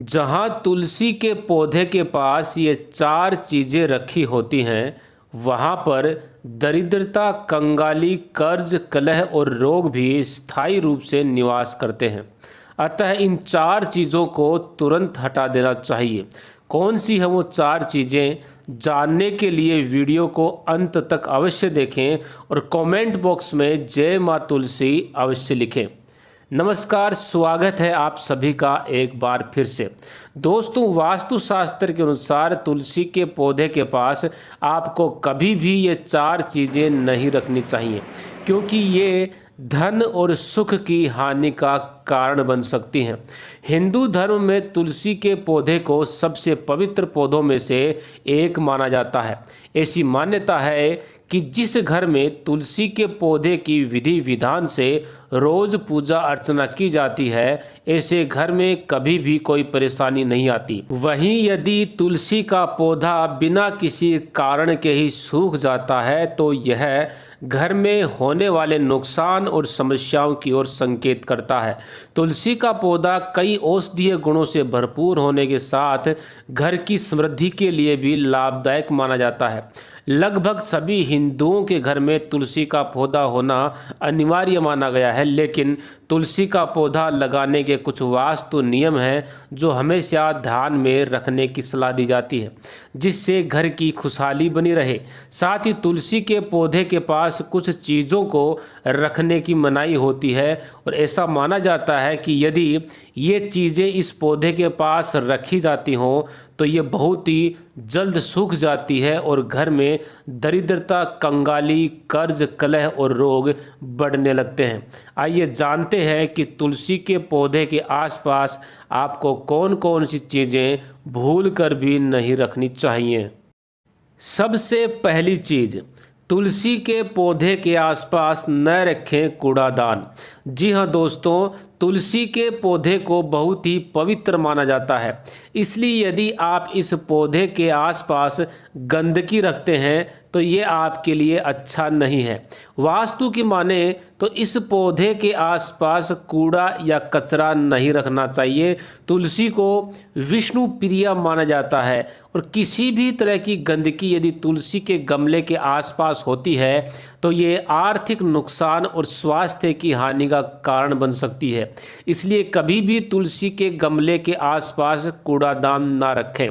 जहाँ तुलसी के पौधे के पास ये चार चीज़ें रखी होती हैं, वहाँ पर दरिद्रता, कंगाली, कर्ज, कलह और रोग भी स्थायी रूप से निवास करते हैं। अतः इन चार चीज़ों को तुरंत हटा देना चाहिए। कौन सी है वो चार चीज़ें, जानने के लिए वीडियो को अंत तक अवश्य देखें और कमेंट बॉक्स में जय माँ तुलसी अवश्य लिखें। नमस्कार, स्वागत है आप सभी का एक बार फिर से। दोस्तों, वास्तुशास्त्र के अनुसार तुलसी के पौधे के पास आपको कभी भी ये चार चीज़ें नहीं रखनी चाहिए, क्योंकि ये धन और सुख की हानि का कारण बन सकती हैं। हिंदू धर्म में तुलसी के पौधे को सबसे पवित्र पौधों में से एक माना जाता है। ऐसी मान्यता है कि जिस घर में तुलसी के पौधे की विधि विधान से रोज पूजा अर्चना की जाती है, ऐसे घर में कभी भी कोई परेशानी नहीं आती। वहीं यदि तुलसी का पौधा बिना किसी कारण के ही सूख जाता है, तो यह घर में होने वाले नुकसान और समस्याओं की ओर संकेत करता है। तुलसी का पौधा कई औषधीय गुणों से भरपूर होने के साथ घर की समृद्धि के लिए भी लाभदायक माना जाता है। लगभग सभी हिंदुओं के घर में तुलसी का पौधा होना अनिवार्य माना गया है, लेकिन तुलसी का पौधा लगाने के कुछ वास्तु नियम हैं जो हमेशा ध्यान में रखने की सलाह दी जाती है, जिससे घर की खुशहाली बनी रहे। साथ ही तुलसी के पौधे के पास कुछ चीज़ों को रखने की मनाही होती है और ऐसा माना जाता है कि यदि ये चीज़ें इस पौधे के पास रखी जाती हों तो ये बहुत ही जल्द सूख जाती है और घर में दरिद्रता, कंगाली, कर्ज, कलह और रोग बढ़ने लगते हैं। आइए जानते हैं कि तुलसी के पौधे के आसपास आपको कौन कौन सी चीज़ें भूल कर भी नहीं रखनी चाहिए। सबसे पहली चीज़, तुलसी के पौधे के आसपास न रखें कूड़ादान। जी हाँ दोस्तों, तुलसी के पौधे को बहुत ही पवित्र माना जाता है, इसलिए यदि आप इस पौधे के आसपास गंदगी रखते हैं तो ये आपके लिए अच्छा नहीं है। वास्तु की माने तो इस पौधे के आसपास कूड़ा या कचरा नहीं रखना चाहिए। तुलसी को विष्णु प्रिय माना जाता है और किसी भी तरह की गंदगी यदि तुलसी के गमले के आसपास होती है तो ये आर्थिक नुकसान और स्वास्थ्य की हानि का कारण बन सकती है। इसलिए कभी भी तुलसी के गमले के आसपास कूड़ादान ना रखें।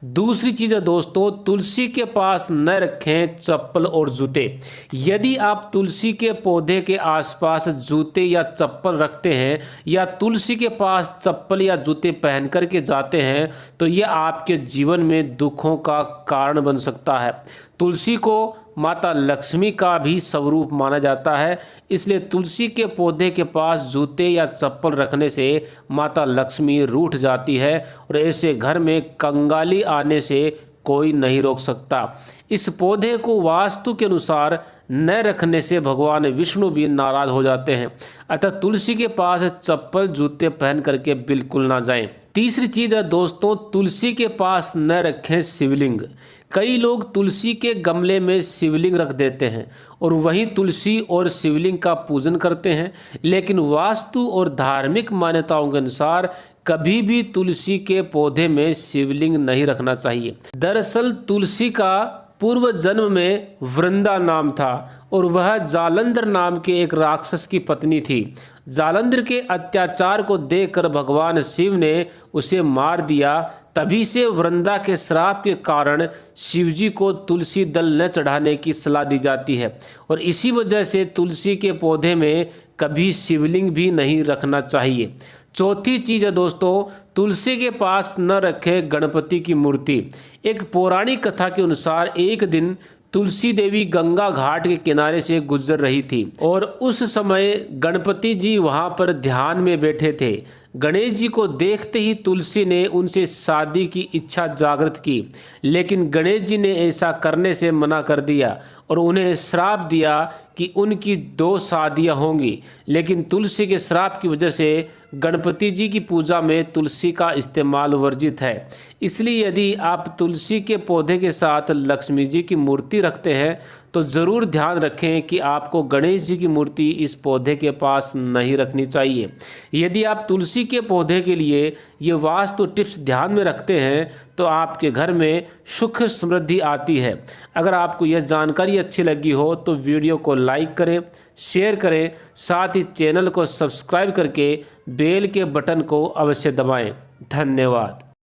दूसरी चीज़ है दोस्तों, तुलसी के पास न रखें चप्पल और जूते। यदि आप तुलसी के पौधे के आसपास जूते या चप्पल रखते हैं या तुलसी के पास चप्पल या जूते पहन कर के जाते हैं तो ये आपके जीवन में दुखों का कारण बन सकता है। तुलसी को माता लक्ष्मी का भी स्वरूप माना जाता है, इसलिए तुलसी के पौधे के पास जूते या चप्पल रखने से माता लक्ष्मी रूठ जाती है और ऐसे घर में कंगाली आने से कोई नहीं रोक सकता। इस पौधे को वास्तु के अनुसार न रखने से भगवान विष्णु भी नाराज हो जाते हैं। अतः तुलसी के पास चप्पल जूते पहन करके बिल्कुल ना जाएं। तीसरी चीज़ है दोस्तों, तुलसी के पास न रखें शिवलिंग। कई लोग तुलसी के गमले में शिवलिंग रख देते हैं और वहीं तुलसी और शिवलिंग का पूजन करते हैं, लेकिन वास्तु और धार्मिक मान्यताओं के अनुसार कभी भी तुलसी के पौधे में शिवलिंग नहीं रखना चाहिए। दरअसल तुलसी का पूर्व जन्म में वृंदा नाम था और वह जालंधर नाम के एक राक्षस की पत्नी थी। जालंधर के अत्याचार को देखकर भगवान शिव ने उसे मार दिया। तभी से वृंदा के श्राप के कारण शिवजी को तुलसी दल न चढ़ाने की सलाह दी जाती है और इसी वजह से तुलसी के पौधे में कभी शिवलिंग भी नहीं रखना चाहिए। चौथी चीज़ है दोस्तों, तुलसी के पास न रखें गणपति की मूर्ति। एक पौराणिक कथा के अनुसार एक दिन तुलसी देवी गंगा घाट के किनारे से गुजर रही थी और उस समय गणपति जी वहां पर ध्यान में बैठे थे। गणेश जी को देखते ही तुलसी ने उनसे शादी की इच्छा जागृत की, लेकिन गणेश जी ने ऐसा करने से मना कर दिया और उन्हें श्राप दिया कि उनकी 2 शादियां होंगी। लेकिन तुलसी के श्राप की वजह से गणपति जी की पूजा में तुलसी का इस्तेमाल वर्जित है। इसलिए यदि आप तुलसी के पौधे के साथ लक्ष्मी जी की मूर्ति रखते हैं तो ज़रूर ध्यान रखें कि आपको गणेश जी की मूर्ति इस पौधे के पास नहीं रखनी चाहिए। यदि आप तुलसी के पौधे के लिए ये वास्तु टिप्स ध्यान में रखते हैं तो आपके घर में सुख समृद्धि आती है। अगर आपको यह जानकारी अच्छी लगी हो तो वीडियो को लाइक करें, शेयर करें, साथ ही चैनल को सब्सक्राइब करके बेल के बटन को अवश्य दबाएं। धन्यवाद।